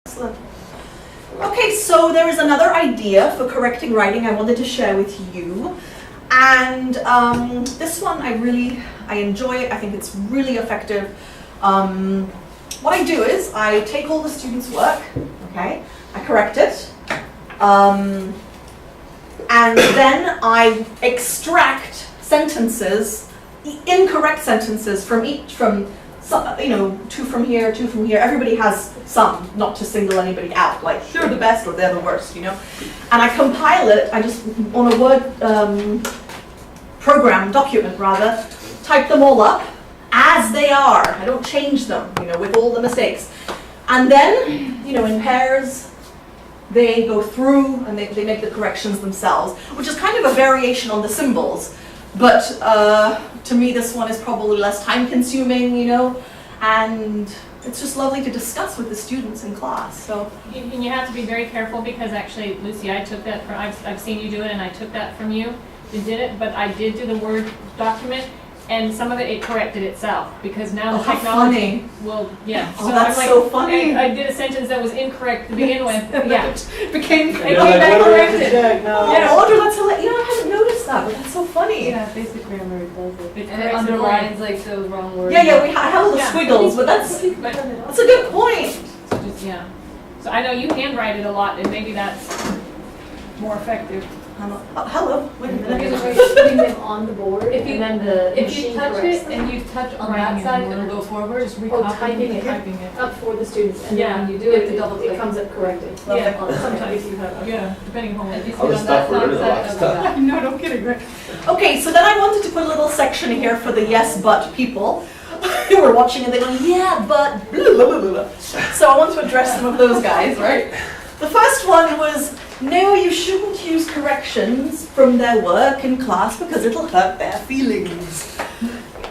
Excellent. Okay, so there is another idea for correcting writing I wanted to share with you. And this one I enjoy it. I think it's really effective. What I do is I take all the students' work, okay, I correct it, and then I extract sentences, incorrect sentences from two from here, two from here. Everybody has some, not to single anybody out, like they're the best or they're the worst, you know. And I compile it, I just, on a Word document rather, type them all up as they are. I don't change them, you know, with all the mistakes. And then, you know, in pairs, they go through and they make the corrections themselves, which is kind of a variation on the symbols. But to me, this one is probably less time consuming, you know, and it's just lovely to discuss with the students in class. So, and you have to be very careful because actually, Lucy, I took that from, I've seen you do it and I took that from you. You did it, but I did do the Word document, and some of it corrected itself because now the technology will, yeah. Oh, so that's so funny. I did a sentence that was incorrect to begin with. Yeah, it became corrected. Oh, yeah. Audra, that's hilarious. You know, I hadn't noticed that, but that's so funny. Yeah, basic grammar does it. And it underlines like those wrong words. Yeah, I have all the squiggles, but that's a good point. So just, yeah. So I know you handwrite it a lot, and maybe that's more effective. Hello. Wait a minute. Putting them on the board, if you touch it them. and you touch on that side, it'll go forward. Just typing it up for the students, and then when you do it, it comes up corrected. Yeah, sometimes you have. Yeah, depending on what. I'll just stop for rid of a lot of stuff. No, no kidding, right? Okay, so then I wanted to put a little section here for the yes but people who were watching and they go, yeah, but blah, blah, blah, blah. So I want to address some of those guys, right? The first one was, no, you shouldn't use corrections from their work in class because it'll hurt their feelings.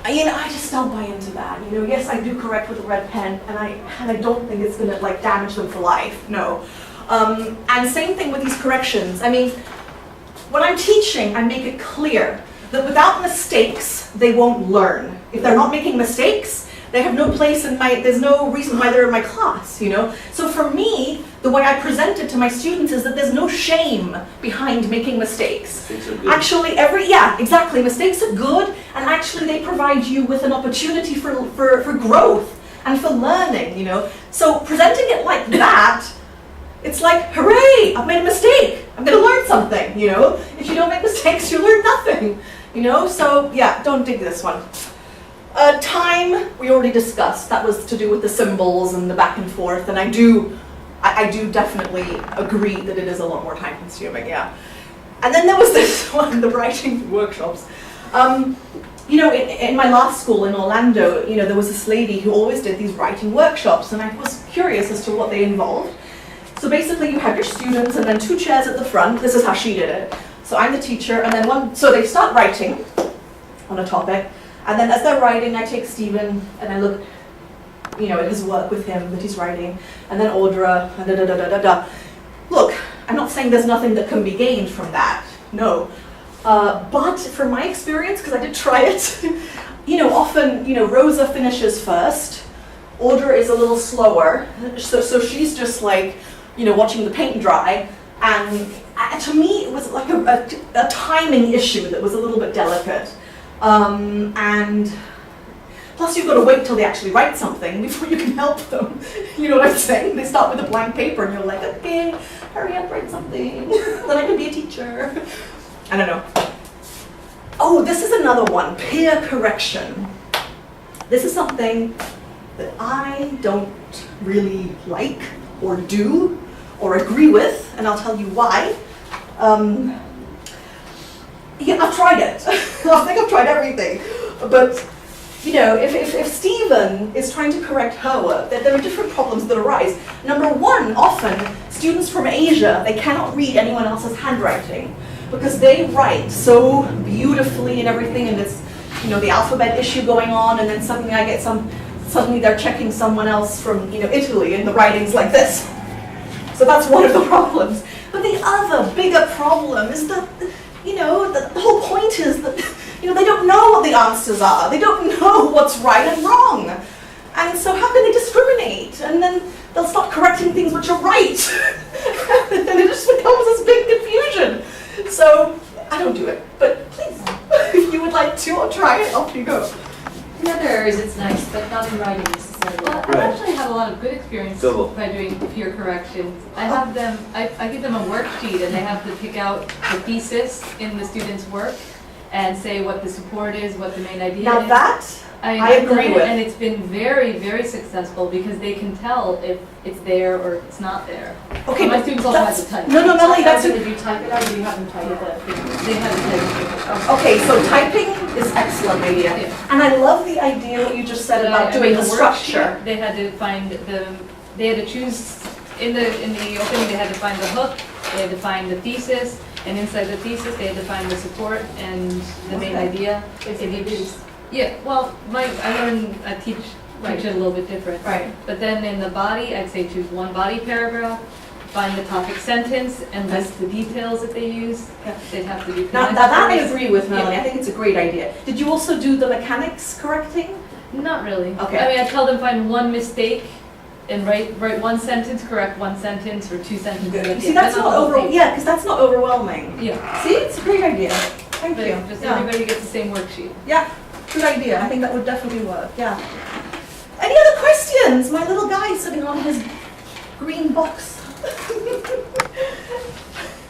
You know, I just don't buy into that. You know, yes, I do correct with a red pen, and I don't think it's gonna like damage them for life. No. And same thing with these corrections. I mean, when I'm teaching, I make it clear that without mistakes, they won't learn. If they're not making mistakes, they have no place in there's no reason why they're in my class, you know? So for me, the way I present it to my students is that there's no shame behind making mistakes. Actually, exactly, mistakes are good, and actually they provide you with an opportunity for growth and for learning, you know? So presenting it like that, it's like, hooray, I've made a mistake. I'm gonna learn something, you know? If you don't make mistakes, you learn nothing, you know? So yeah, don't dig this one. Time, we already discussed. That was to do with the symbols and the back and forth, and I do definitely agree that it is a lot more time consuming, yeah. And then there was this one, the writing workshops. You know, in my last school in Orlando, you know, there was this lady who always did these writing workshops, and I was curious as to what they involved. So basically you have your students and then two chairs at the front. This is how she did it. So I'm the teacher, and then so they start writing on a topic. And then as they're writing, I take Stephen and I look, you know, at his work with him that he's writing, and then Audra, and da-da-da-da-da-da. Look, I'm not saying there's nothing that can be gained from that, no. But from my experience, because I did try it, you know, often, you know, Rosa finishes first, Audra is a little slower, so she's just like, you know, watching the paint dry, and to me it was like a timing issue that was a little bit delicate. And plus you've got to wait till they actually write something before you can help them. You know what I'm saying? They start with a blank paper and you're like, okay, hurry up, write something. Then I can be a teacher. I don't know. Oh, this is another one, peer correction. This is something that I don't really like or do or agree with, and I'll tell you why. Yeah, I've tried it. I think I've tried everything. But, you know, if Stephen is trying to correct her work, there are different problems that arise. Number one, often, students from Asia, they cannot read anyone else's handwriting because they write so beautifully and everything, and it's, you know, the alphabet issue going on, and then suddenly I get suddenly they're checking someone else from, you know, Italy, and the writing's like this. So that's one of the problems. But the other bigger problem is that, you know, the whole point is that, you know, they don't know what the answers are. They don't know what's right and wrong. And so how can they discriminate? And then they'll start correcting things which are right. And it just becomes this big confusion. So I don't do it, but please, if you would like to, I'll try it, off you go. In other areas, it's nice, but not in writing necessarily. Well, I've actually had a lot of good experience Double. by doing peer corrections. I have them, I give them a worksheet and they have to pick out the thesis in the student's work and say what the support is, what the main idea Now is. that, I I've done agree it, with. and it's been very, very successful because they can tell if it's there or it's not there. okay, My but students also have that's, to type. no, Melanie, that's Did you type it out, or do you have them type it out? They have to type. okay, so typing is excellent idea. Yeah. And I love the idea what you just said about doing the structure. They had to find they had to choose, in the opening, they had to find the hook, they had to find the thesis, and inside the thesis, they had to find the support and the main idea. Yeah, well, I teach it a little bit different. Right. But then in the body, I'd say choose one body paragraph, find the topic sentence, and list the details that they use. Yeah. They'd have to do. Now that I agree with, Melanie. Yeah. I think it's a great idea. Did you also do the mechanics correcting? Not really. Okay. I mean, I tell them find one mistake and write one sentence, correct one sentence, or two sentences. You see, that's not because that's not overwhelming. Yeah. See, it's a great idea. Thank But you. just Yeah. everybody gets the same worksheet. Yeah, good idea. I think that would definitely work. Yeah. Any other questions? My little guy sitting on his green box.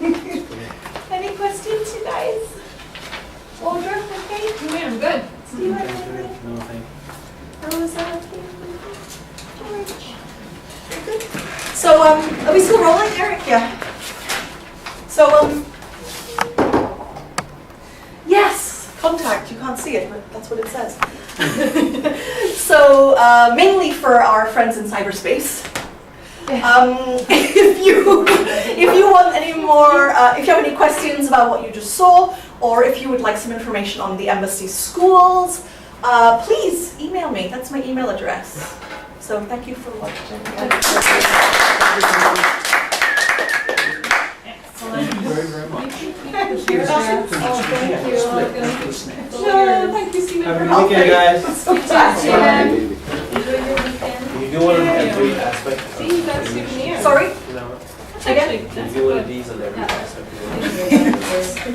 Any questions, you guys? Audra, okay? I'm good. Steve, anything? No, thank How was that? George? Good. So, are we still rolling, Eric? Yeah. So, yes, contact. You can't see it, but that's what it says. So, mainly for our friends in cyberspace. If you want any more, if you have any questions about what you just saw, or if you would like some information on the embassy schools, please email me. That's my email address. So thank you for watching. Excellent. you very, very much. Thank you, Stephen, Have for a good helping. weekend, guys. I'm so glad. Enjoy your weekend. You do one of every aspect. See, you got a souvenir. Sorry? You know, That's actually, you that's do one of good. these on every Yeah. aspect.